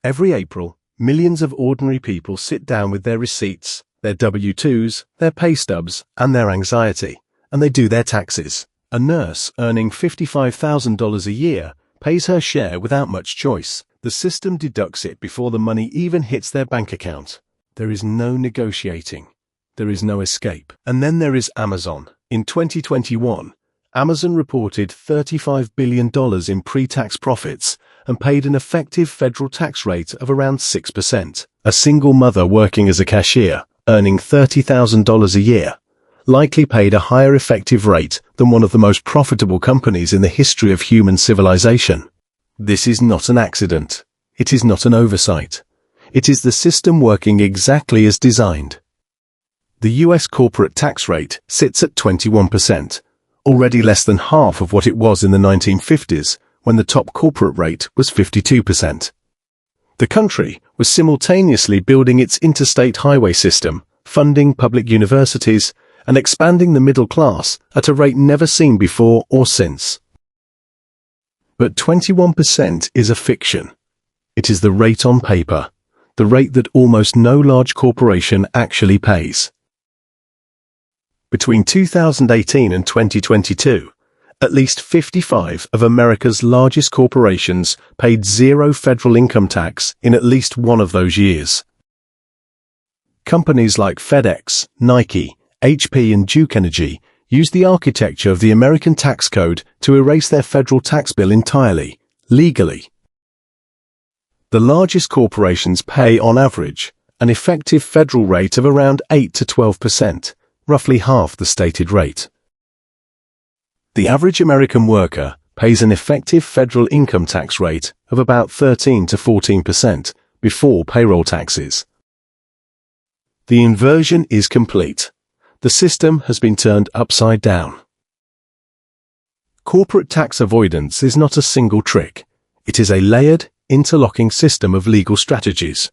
Every April, millions of ordinary people sit down with their receipts, their W-2s, their pay stubs, and their anxiety, and they do their taxes. A nurse earning $55,000 a year pays her share without much choice. The system deducts it before the money even hits their bank account. There is no negotiating. There is no escape. And then there is Amazon. In 2021, Amazon reported $35 billion in pre-tax profits and paid an effective federal tax rate of around 6%. A single mother working as a cashier, earning $30,000 a year, likely paid a higher effective rate than one of the most profitable companies in the history of human civilization. This is not an accident. It is not an oversight. It is the system working exactly as designed. The US corporate tax rate sits at 21%, already less than half of what it was in the 1950s, when the top corporate rate was 52%. The country was simultaneously building its interstate highway system, funding public universities, and expanding the middle class at a rate never seen before or since. But 21% is a fiction. It is the rate on paper, the rate that almost no large corporation actually pays. Between 2018 and 2022, at least 55 of America's largest corporations paid zero federal income tax in at least one of those years. Companies like FedEx, Nike, HP, and Duke Energy use the architecture of the American tax code to erase their federal tax bill entirely, legally. The largest corporations pay, on average, an effective federal rate of around 8 to 12%, roughly half the stated rate. The average American worker pays an effective federal income tax rate of about 13 to 14% before payroll taxes. The inversion is complete. The system has been turned upside down. Corporate tax avoidance is not a single trick. It is a layered, interlocking system of legal strategies.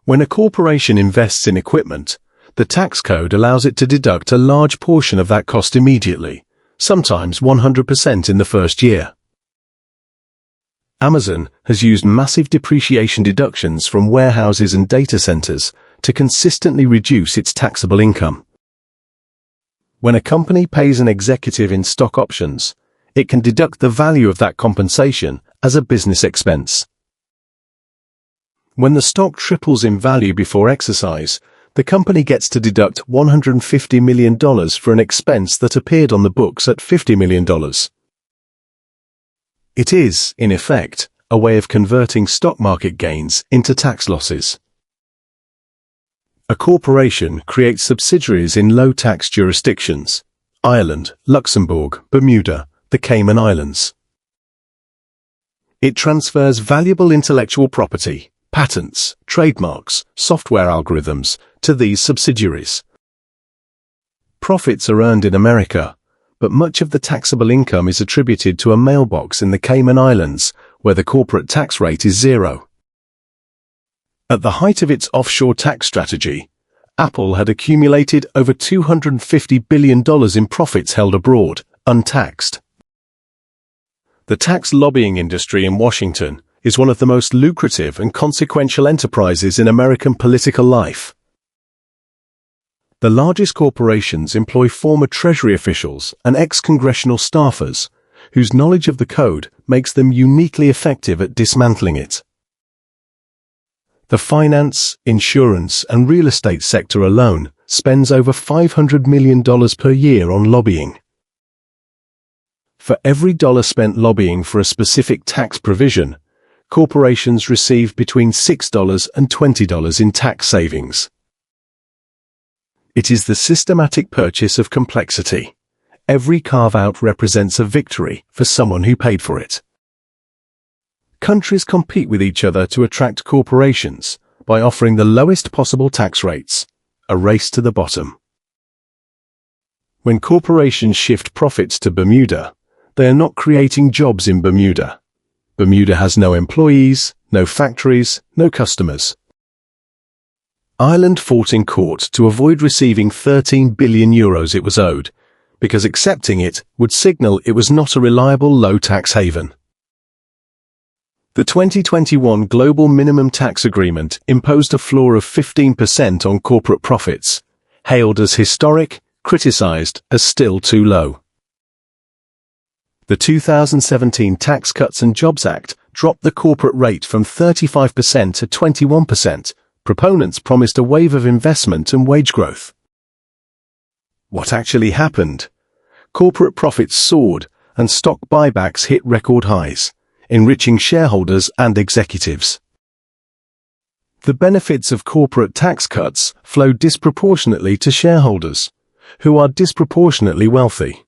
When a corporation invests in equipment, the tax code allows it to deduct a large portion of that cost immediately, sometimes 100% in the first year. Amazon has used massive depreciation deductions from warehouses and data centers to consistently reduce its taxable income. When a company pays an executive in stock options, it can deduct the value of that compensation as a business expense. When the stock triples in value before exercise, the company gets to deduct $150 million for an expense that appeared on the books at $50 million. It is, in effect, a way of converting stock market gains into tax losses. A corporation creates subsidiaries in low-tax jurisdictions: Ireland, Luxembourg, Bermuda, the Cayman Islands. It transfers valuable intellectual property, patents, trademarks, software algorithms to these subsidiaries. Profits are earned in America, but much of the taxable income is attributed to a mailbox in the Cayman Islands, where the corporate tax rate is zero. At the height of its offshore tax strategy, Apple had accumulated over $250 billion in profits held abroad, untaxed. The tax lobbying industry in Washington is one of the most lucrative and consequential enterprises in American political life. The largest corporations employ former Treasury officials and ex-congressional staffers, whose knowledge of the code makes them uniquely effective at dismantling it. The finance, insurance, and real estate sector alone spends over $500 million per year on lobbying. For every dollar spent lobbying for a specific tax provision, corporations receive between $6 and $20 in tax savings. It is the systematic purchase of complexity. Every carve-out represents a victory for someone who paid for it. Countries compete with each other to attract corporations by offering the lowest possible tax rates, a race to the bottom. When corporations shift profits to Bermuda, they are not creating jobs in Bermuda. Bermuda has no employees, no factories, no customers. Ireland fought in court to avoid receiving €13 billion it was owed, because accepting it would signal it was not a reliable low-tax haven. The 2021 Global Minimum Tax Agreement imposed a floor of 15% on corporate profits, hailed as historic, criticized as still too low. The 2017 Tax Cuts and Jobs Act dropped the corporate rate from 35% to 21%. Proponents promised a wave of investment and wage growth. What actually happened? Corporate profits soared and stock buybacks hit record highs, enriching shareholders and executives. The benefits of corporate tax cuts flow disproportionately to shareholders, who are disproportionately wealthy.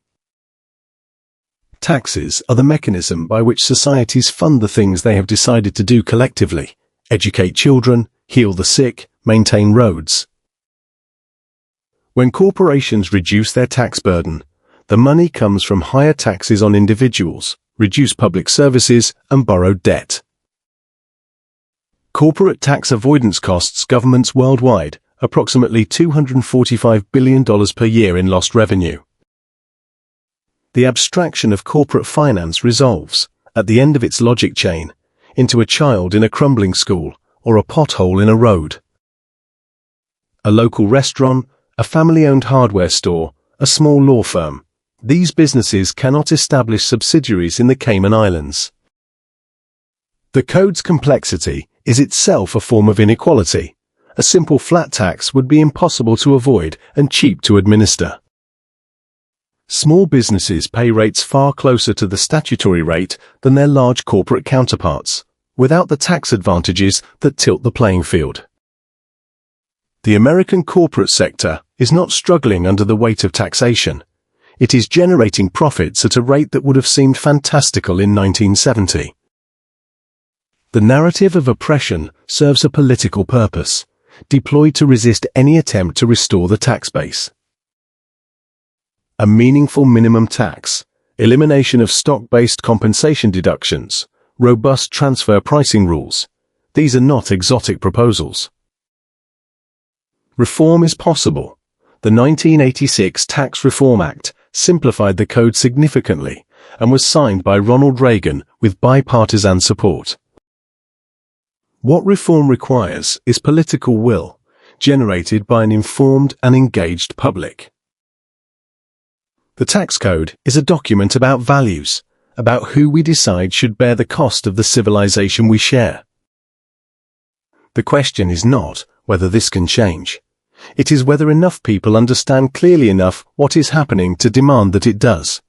Taxes are the mechanism by which societies fund the things they have decided to do collectively: educate children, heal the sick, maintain roads. When corporations reduce their tax burden, the money comes from higher taxes on individuals, reduced public services, and borrowed debt. Corporate tax avoidance costs governments worldwide approximately $245 billion per year in lost revenue. The abstraction of corporate finance resolves, at the end of its logic chain, into a child in a crumbling school or a pothole in a road. A local restaurant, a family-owned hardware store, a small law firm. These businesses cannot establish subsidiaries in the Cayman Islands. The code's complexity is itself a form of inequality. A simple flat tax would be impossible to avoid and cheap to administer. Small businesses pay rates far closer to the statutory rate than their large corporate counterparts, without the tax advantages that tilt the playing field. The American corporate sector is not struggling under the weight of taxation. It is generating profits at a rate that would have seemed fantastical in 1970. The narrative of oppression serves a political purpose, deployed to resist any attempt to restore the tax base. A meaningful minimum tax, elimination of stock-based compensation deductions, robust transfer pricing rules. These are not exotic proposals. Reform is possible. The 1986 Tax Reform Act simplified the code significantly and was signed by Ronald Reagan with bipartisan support. What reform requires is political will, generated by an informed and engaged public. The tax code is a document about values, about who we decide should bear the cost of the civilization we share. The question is not whether this can change. It is whether enough people understand clearly enough what is happening to demand that it does.